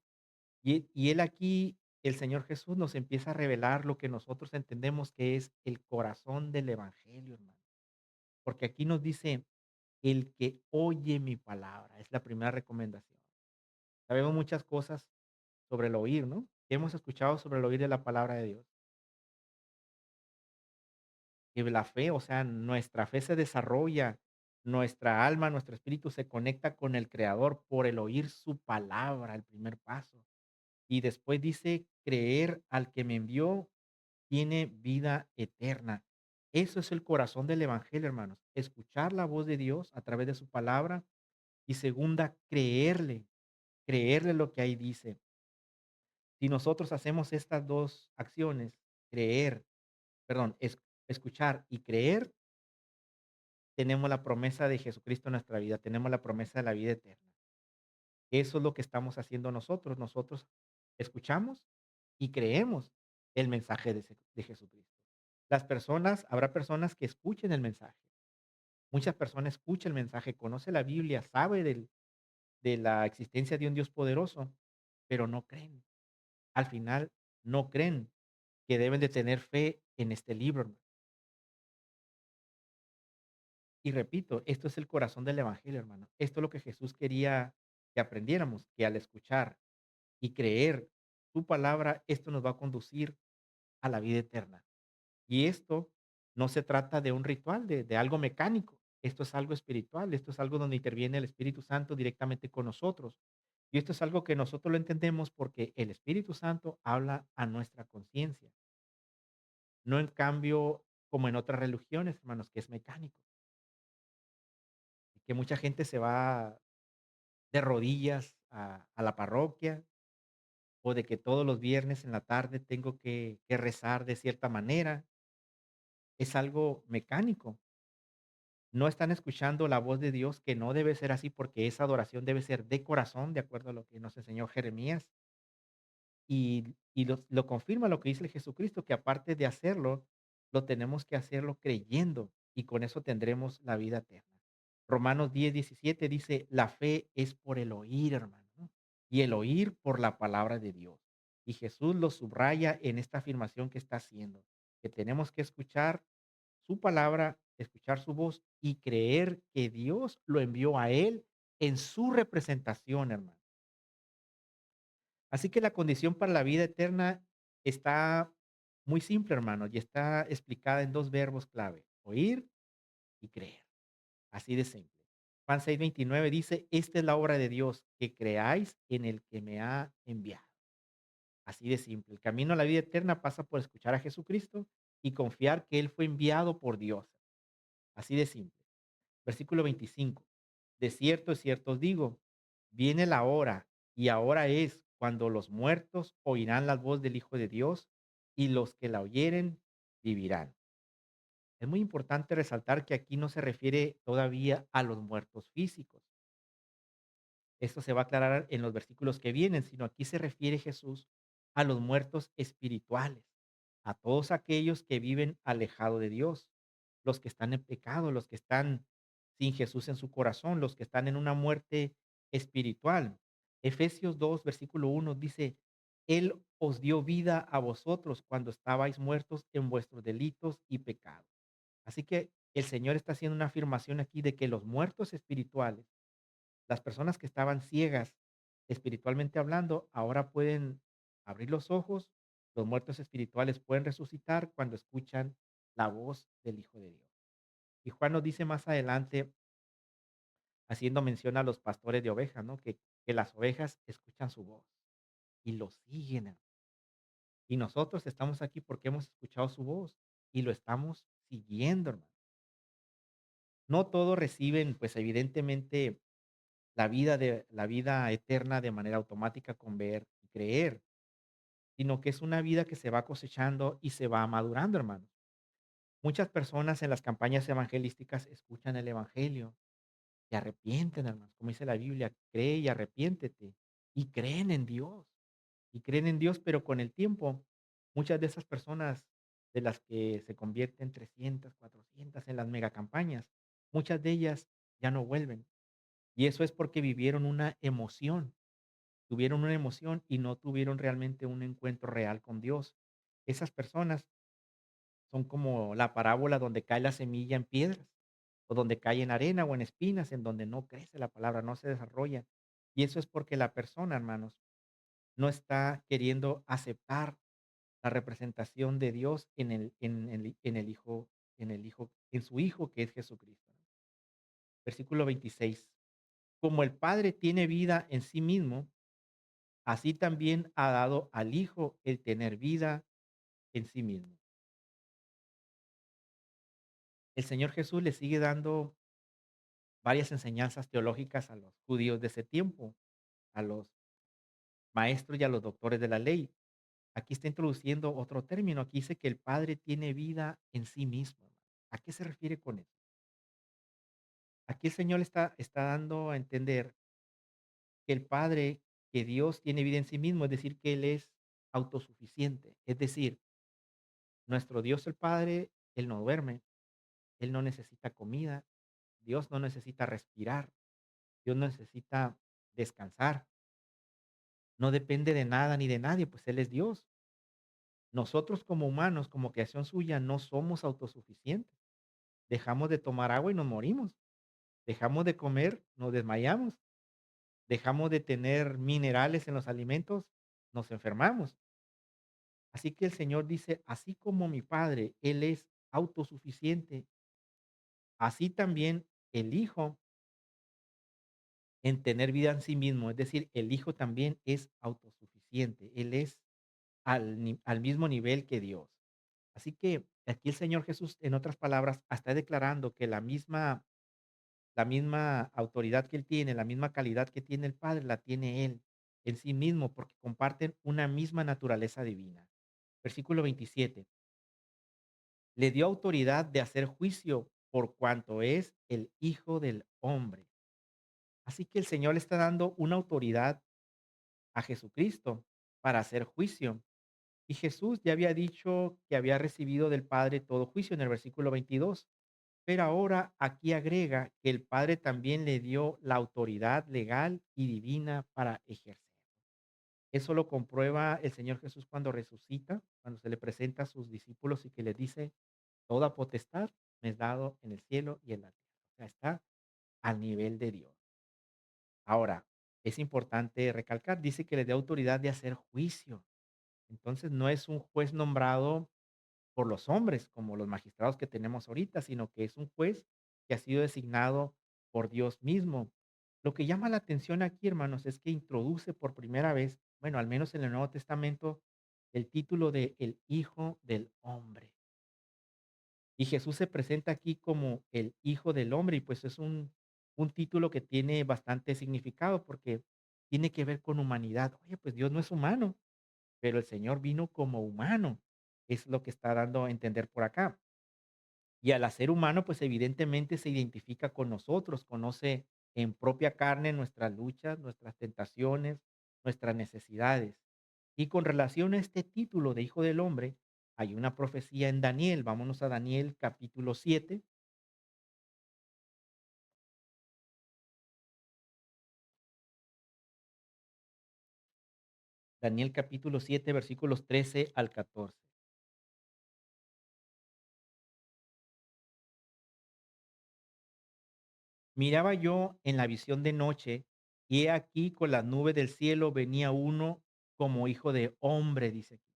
Y él aquí, el Señor Jesús nos empieza a revelar lo que nosotros entendemos que es el corazón del evangelio, hermano. Porque aquí nos dice, el que oye mi palabra, es la primera recomendación. Sabemos muchas cosas sobre el oír, ¿no? ¿Qué hemos escuchado sobre el oír de la palabra de Dios? Que la fe, o sea, nuestra fe se desarrolla, nuestra alma, nuestro espíritu se conecta con el Creador por el oír su palabra, el primer paso. Y después dice, creer al que me envió tiene vida eterna. Eso es el corazón del Evangelio, hermanos. Escuchar la voz de Dios a través de su palabra. Y segunda, creerle lo que ahí dice. Si nosotros hacemos estas dos acciones, creer, perdón, escuchar y creer, tenemos la promesa de Jesucristo en nuestra vida, tenemos la promesa de la vida eterna. Eso es lo que estamos haciendo nosotros. Nosotros escuchamos y creemos el mensaje de Jesucristo. Habrá personas que escuchen el mensaje. Muchas personas escuchan el mensaje, conoce la Biblia, sabe de la existencia de un Dios poderoso, pero no creen. Al final, no creen que deben de tener fe en este libro, hermano. Y repito, esto es el corazón del evangelio, hermano. Esto es lo que Jesús quería que aprendiéramos, que al escuchar y creer su palabra, esto nos va a conducir a la vida eterna. Y esto no se trata de un ritual, de algo mecánico. Esto es algo espiritual, esto es algo donde interviene el Espíritu Santo directamente con nosotros. Y esto es algo que nosotros lo entendemos porque el Espíritu Santo habla a nuestra conciencia, no en cambio como en otras religiones, hermanos, que es mecánico. Y que mucha gente se va de rodillas a la parroquia, o de que todos los viernes en la tarde tengo que rezar de cierta manera. Es algo mecánico. No están escuchando la voz de Dios, que no debe ser así, porque esa adoración debe ser de corazón, de acuerdo a lo que nos enseñó Jeremías. Y lo confirma lo que dice el Jesucristo, que aparte de hacerlo, lo tenemos que hacerlo creyendo, y con eso tendremos la vida eterna. Romanos 10:17 dice: "La fe es por el oír, hermano, ¿no? Y el oír por la palabra de Dios". Y Jesús lo subraya en esta afirmación que está haciendo, que tenemos que escuchar su palabra, escuchar su voz y creer que Dios lo envió a él en su representación, hermano. Así que la condición para la vida eterna está muy simple, hermano, y está explicada en 2 verbos clave: oír y creer, así de simple. Juan 6:29 dice: "Esta es la obra de Dios, que creáis en el que me ha enviado". Así de simple. El camino a la vida eterna pasa por escuchar a Jesucristo y confiar que Él fue enviado por Dios. Así de simple. Versículo 25. De cierto os digo, viene la hora, y ahora es, cuando los muertos oirán la voz del Hijo de Dios, y los que la oyeren vivirán. Es muy importante resaltar que aquí no se refiere todavía a los muertos físicos. Esto se va a aclarar en los versículos que vienen, sino aquí se refiere Jesús a los muertos espirituales, a todos aquellos que viven alejado de Dios, los que están en pecado, los que están sin Jesús en su corazón, los que están en una muerte espiritual. Efesios 2, versículo 1 dice: Él os dio vida a vosotros cuando estabais muertos en vuestros delitos y pecados. Así que el Señor está haciendo una afirmación aquí de que los muertos espirituales, las personas que estaban ciegas, espiritualmente hablando, ahora pueden abrir los ojos. Los muertos espirituales pueden resucitar cuando escuchan la voz del Hijo de Dios. Y Juan nos dice más adelante, haciendo mención a los pastores de ovejas, ¿no? Que las ovejas escuchan su voz y lo siguen, hermano. Y nosotros estamos aquí porque hemos escuchado su voz y lo estamos siguiendo, hermano. No todos reciben, pues evidentemente, la vida eterna de manera automática con ver y creer, sino que es una vida que se va cosechando y se va madurando, hermanos. Muchas personas en las campañas evangelísticas escuchan el evangelio, se arrepienten, hermanos, como dice la Biblia: "Cree y arrepiéntete", y creen en Dios, pero con el tiempo, muchas de esas personas de las que se convierten 300, 400 en las megacampañas, muchas de ellas ya no vuelven, y eso es porque vivieron una emoción. Tuvieron una emoción y no tuvieron realmente un encuentro real con Dios. Esas personas son como la parábola donde cae la semilla en piedras, o donde cae en arena o en espinas, en donde no crece la palabra, no se desarrolla. Y eso es porque la persona, hermanos, no está queriendo aceptar la representación de Dios en su Hijo, que es Jesucristo. Versículo 26. Como el Padre tiene vida en sí mismo, así también ha dado al Hijo el tener vida en sí mismo. El Señor Jesús le sigue dando varias enseñanzas teológicas a los judíos de ese tiempo, a los maestros y a los doctores de la ley. Aquí está introduciendo otro término. Aquí dice que el Padre tiene vida en sí mismo, hermano. ¿A qué se refiere con eso? Aquí el Señor está dando a entender que el Padre, que Dios tiene vida en sí mismo, es decir, que Él es autosuficiente. Es decir, nuestro Dios el Padre, Él no duerme, Él no necesita comida, Dios no necesita respirar, Dios no necesita descansar, no depende de nada ni de nadie, pues Él es Dios. Nosotros como humanos, como creación suya, no somos autosuficientes. Dejamos de tomar agua y nos morimos. Dejamos de comer, nos desmayamos. Dejamos de tener minerales en los alimentos, nos enfermamos. Así que el Señor dice: así como mi Padre, Él es autosuficiente, así también el Hijo en tener vida en sí mismo. Es decir, el Hijo también es autosuficiente. Él es al mismo nivel que Dios. Así que aquí el Señor Jesús, en otras palabras, está declarando que la misma autoridad que Él tiene, la misma calidad que tiene el Padre, la tiene Él en sí mismo, porque comparten una misma naturaleza divina. Versículo 27. Le dio autoridad de hacer juicio por cuanto es el Hijo del Hombre. Así que el Señor le está dando una autoridad a Jesucristo para hacer juicio. Y Jesús ya había dicho que había recibido del Padre todo juicio en el versículo 22. Pero ahora aquí agrega que el Padre también le dio la autoridad legal y divina para ejercer. Eso lo comprueba el Señor Jesús cuando resucita, cuando se le presenta a sus discípulos y que les dice, toda potestad me es dado en el cielo y en la tierra. O sea, está al nivel de Dios. Ahora, es importante recalcar, dice que le dio autoridad de hacer juicio. Entonces no es un juez nombrado por los hombres, como los magistrados que tenemos ahorita, sino que es un juez que ha sido designado por Dios mismo. Lo que llama la atención aquí, hermanos, es que introduce por primera vez, bueno, al menos en el Nuevo Testamento, el título de el Hijo del Hombre. Y Jesús se presenta aquí como el Hijo del Hombre, y pues es un título que tiene bastante significado porque tiene que ver con humanidad. Oye, pues Dios no es humano, pero el Señor vino como humano. Es lo que está dando a entender por acá. Y al ser humano, pues evidentemente se identifica con nosotros, conoce en propia carne nuestras luchas, nuestras tentaciones, nuestras necesidades. Y con relación a este título de Hijo del Hombre, hay una profecía en Daniel. Vámonos a Daniel capítulo 7. Daniel capítulo 7 versículos 13 al 14. Miraba yo en la visión de noche, y he aquí con las nubes del cielo venía uno como hijo de hombre, dice aquí,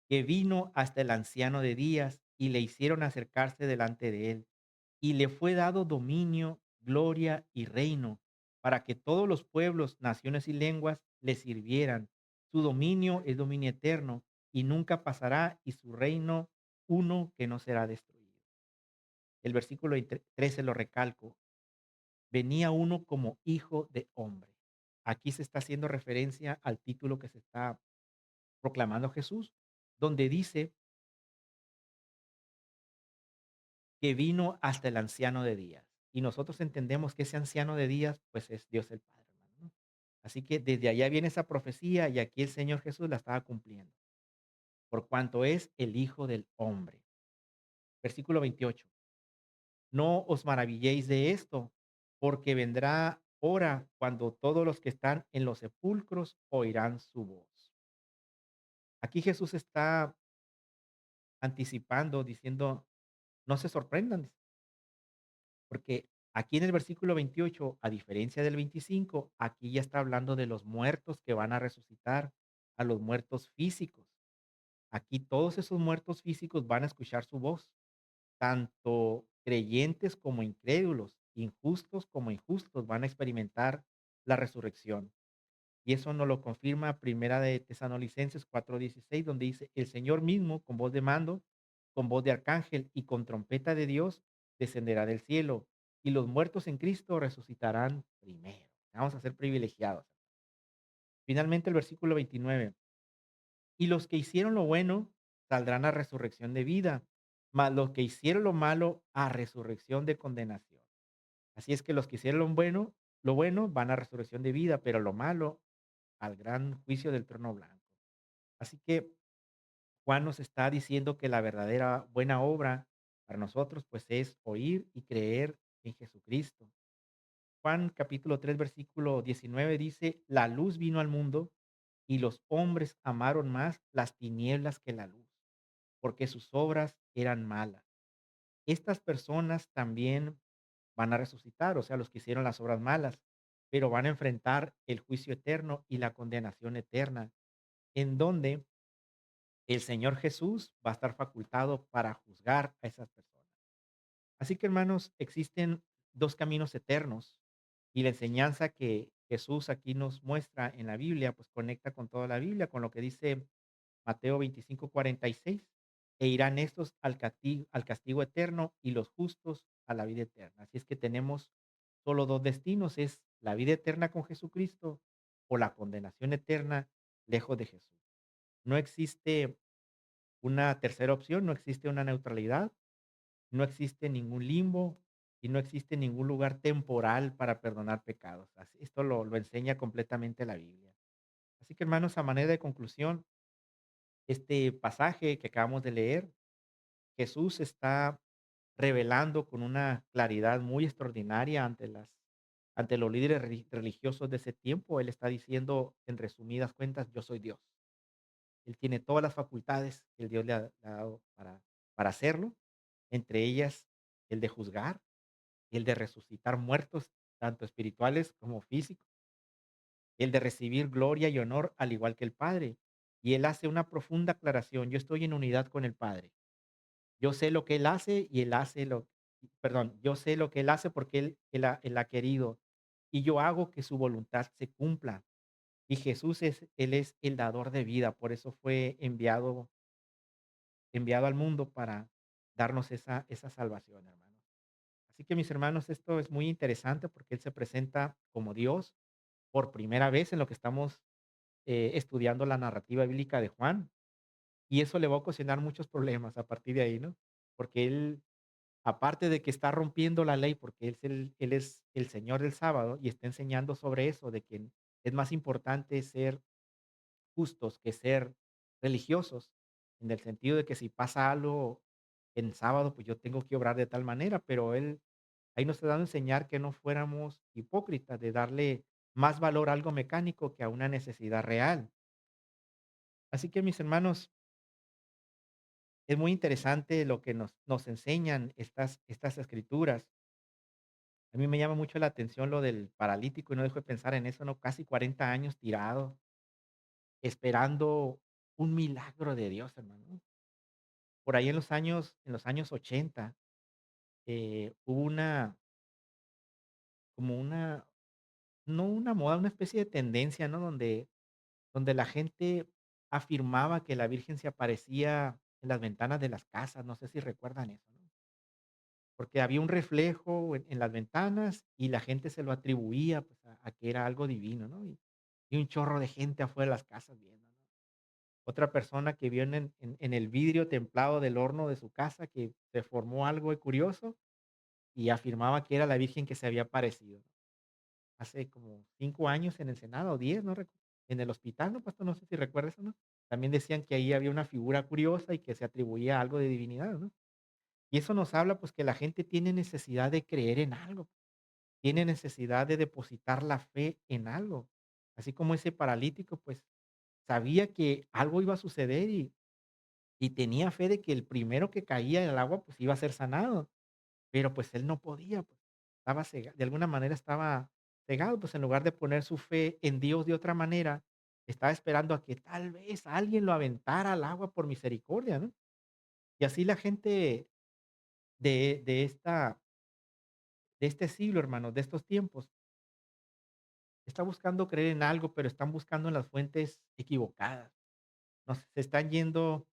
que vino hasta el anciano de días y le hicieron acercarse delante de él. Y le fue dado dominio, gloria y reino, para que todos los pueblos, naciones y lenguas le sirvieran. Su dominio es dominio eterno y nunca pasará, y su reino uno que no será destruido. El versículo 13 lo recalco. Venía uno como hijo de hombre. Aquí se está haciendo referencia al título que se está proclamando Jesús, donde dice que vino hasta el anciano de días. Y nosotros entendemos que ese anciano de días, pues es Dios el Padre, hermano, ¿no? Así que desde allá viene esa profecía y aquí el Señor Jesús la estaba cumpliendo, por cuanto es el Hijo del Hombre. Versículo 28. No os maravilléis de esto, porque vendrá hora cuando todos los que están en los sepulcros oirán su voz. Aquí Jesús está anticipando, diciendo, no se sorprendan, porque aquí en el versículo 28, a diferencia del 25, aquí ya está hablando de los muertos que van a resucitar, a los muertos físicos. Aquí todos esos muertos físicos van a escuchar su voz, tanto creyentes como incrédulos, injustos como injustos van a experimentar la resurrección. Y eso nos lo confirma Primera de Tesalonicenses 4:16, donde dice, el Señor mismo, con voz de mando, con voz de arcángel y con trompeta de Dios, descenderá del cielo, y los muertos en Cristo resucitarán primero. Vamos a ser privilegiados. Finalmente, el versículo 29, y los que hicieron lo bueno saldrán a resurrección de vida, mas los que hicieron lo malo a resurrección de condenación. Así es que los que hicieron lo bueno van a resurrección de vida, pero lo malo al gran juicio del trono blanco. Así que Juan nos está diciendo que la verdadera buena obra para nosotros, pues, es oír y creer en Jesucristo. Juan capítulo 3 versículo 19 dice, la luz vino al mundo y los hombres amaron más las tinieblas que la luz, porque sus obras eran malas. Estas personas también van a resucitar, o sea, los que hicieron las obras malas, pero van a enfrentar el juicio eterno y la condenación eterna, en donde el Señor Jesús va a estar facultado para juzgar a esas personas. Así que, hermanos, existen dos caminos eternos y la enseñanza que Jesús aquí nos muestra en la Biblia, pues conecta con toda la Biblia, con lo que dice Mateo 25:46, e irán estos al castigo eterno y los justos a la vida eterna. Así es que tenemos solo dos destinos, es la vida eterna con Jesucristo o la condenación eterna lejos de Jesús. No existe una tercera opción, no existe una neutralidad, no existe ningún limbo y no existe ningún lugar temporal para perdonar pecados. Esto lo enseña completamente la Biblia. Así que, hermanos, a manera de conclusión, este pasaje que acabamos de leer, Jesús está revelando con una claridad muy extraordinaria ante los líderes religiosos de ese tiempo. Él está diciendo, en resumidas cuentas, yo soy Dios. Él tiene todas las facultades que el Dios le ha dado para hacerlo, entre ellas el de juzgar, el de resucitar muertos, tanto espirituales como físicos, el de recibir gloria y honor al igual que el Padre. Y él hace una profunda aclaración: yo estoy en unidad con el Padre. Yo sé lo que él hace y él hace lo perdón, yo sé lo que él hace porque él ha querido, y yo hago que su voluntad se cumpla. Y Jesús él es el dador de vida, por eso fue enviado al mundo para darnos esa salvación, hermanos. Así que, mis hermanos, esto es muy interesante porque Él se presenta como Dios por primera vez en lo que estamos estudiando la narrativa bíblica de Juan. Y eso le va a ocasionar muchos problemas a partir de ahí, ¿no? Porque Él, aparte de que está rompiendo la ley, porque él es el Señor del sábado y está enseñando sobre eso, de que es más importante ser justos que ser religiosos, en el sentido de que si pasa algo en sábado, pues yo tengo que obrar de tal manera, pero él ahí nos está dando a enseñar que no fuéramos hipócritas, de darle más valor a algo mecánico que a una necesidad real. Así que, mis hermanos, es muy interesante lo que nos enseñan estas escrituras. A mí me llama mucho la atención lo del paralítico y no dejo de pensar en eso, ¿no? Casi 40 años tirado, esperando un milagro de Dios, hermano. Por ahí en los años 80, hubo como una, no una moda, una especie de tendencia, ¿no? Donde la gente afirmaba que la Virgen se aparecía en las ventanas de las casas, no sé si recuerdan eso, ¿no? Porque había un reflejo en las ventanas y la gente se lo atribuía, pues, a que era algo divino, ¿no? Y un chorro de gente afuera de las casas viendo, ¿no? Otra persona que vio en el vidrio templado del horno de su casa que se formó algo curioso y afirmaba que era la Virgen que se había aparecido, ¿no? Hace como 5 años en el Senado, o 10, no recuerdo, en el hospital, ¿no, pastor? No sé si recuerdas eso, ¿no? También decían que ahí había una figura curiosa y que se atribuía algo de divinidad, ¿no? Y eso nos habla, pues, que la gente tiene necesidad de creer en algo, tiene necesidad de depositar la fe en algo. Así como ese paralítico, pues, sabía que algo iba a suceder y tenía fe de que el primero que caía en el agua, pues, iba a ser sanado. Pero, pues, él no podía, pues, estaba de alguna manera estaba cegado, pues, en lugar de poner su fe en Dios de otra manera, estaba esperando a que tal vez alguien lo aventara al agua por misericordia, ¿no? Y así la gente de este siglo, hermanos, de estos tiempos, está buscando creer en algo, pero están buscando en las fuentes equivocadas. Se están yendo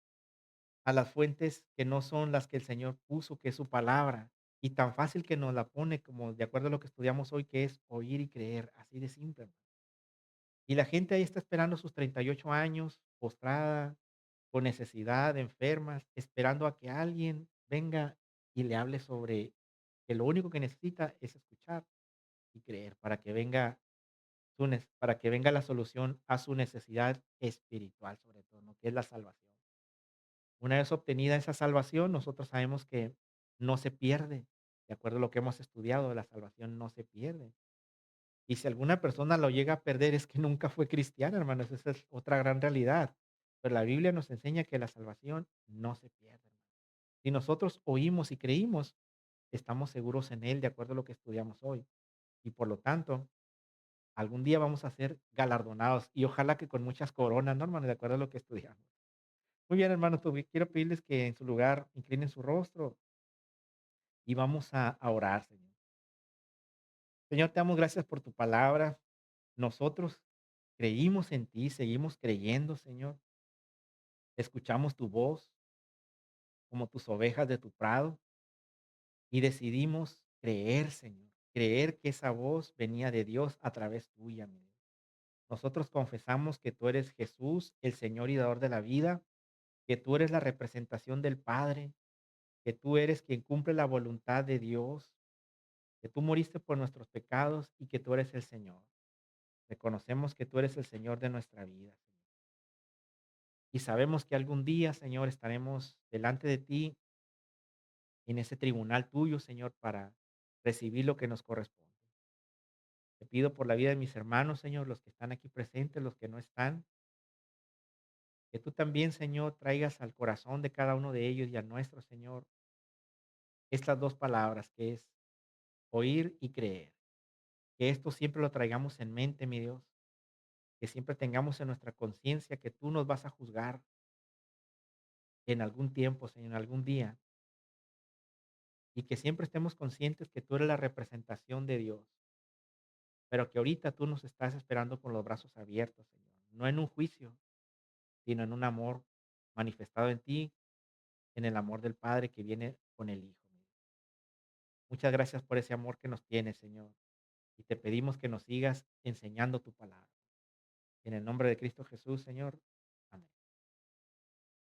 a las fuentes que no son las que el Señor puso, que es su palabra, y tan fácil que nos la pone como de acuerdo a lo que estudiamos hoy, que es oír y creer, así de simple, hermano. Y la gente ahí está esperando sus 38 años, postrada, con necesidad, enfermas, esperando a que alguien venga y le hable sobre que lo único que necesita es escuchar y creer para que venga la solución a su necesidad espiritual, sobre todo, ¿no? Que es la salvación. Una vez obtenida esa salvación, nosotros sabemos que no se pierde. De acuerdo a lo que hemos estudiado, la salvación no se pierde. Y si alguna persona lo llega a perder, es que nunca fue cristiana, hermanos. Esa es otra gran realidad. Pero la Biblia nos enseña que la salvación no se pierde, hermano. Si nosotros oímos y creímos, estamos seguros en Él, de acuerdo a lo que estudiamos hoy. Y por lo tanto, algún día vamos a ser galardonados y ojalá que con muchas coronas, ¿no, hermano? De acuerdo a lo que estudiamos. Muy bien, hermanos, pues quiero pedirles que en su lugar inclinen su rostro y vamos a orar, Señor. Señor, te damos gracias por tu palabra. Nosotros creímos en ti, seguimos creyendo, Señor. Escuchamos tu voz como tus ovejas de tu prado y decidimos creer, Señor. Creer que esa voz venía de Dios a través tuya, mi Dios. Nosotros confesamos que tú eres Jesús, el Señor y dador de la vida, que tú eres la representación del Padre, que tú eres quien cumple la voluntad de Dios, que tú moriste por nuestros pecados y que tú eres el Señor. Reconocemos que tú eres el Señor de nuestra vida, Señor. Y sabemos que algún día, Señor, estaremos delante de ti en ese tribunal tuyo, Señor, para recibir lo que nos corresponde. Te pido por la vida de mis hermanos, Señor, los que están aquí presentes, los que no están, que tú también, Señor, traigas al corazón de cada uno de ellos y al nuestro, Señor, estas dos palabras que es oír y creer. Que esto siempre lo traigamos en mente, mi Dios, que siempre tengamos en nuestra conciencia que tú nos vas a juzgar en algún tiempo, Señor, en algún día, y que siempre estemos conscientes que tú eres la representación de Dios, pero que ahorita tú nos estás esperando con los brazos abiertos, Señor, no en un juicio, sino en un amor manifestado en ti, en el amor del Padre que viene con el Hijo. Muchas gracias por ese amor que nos tienes, Señor, y te pedimos que nos sigas enseñando tu palabra. En el nombre de Cristo Jesús, Señor.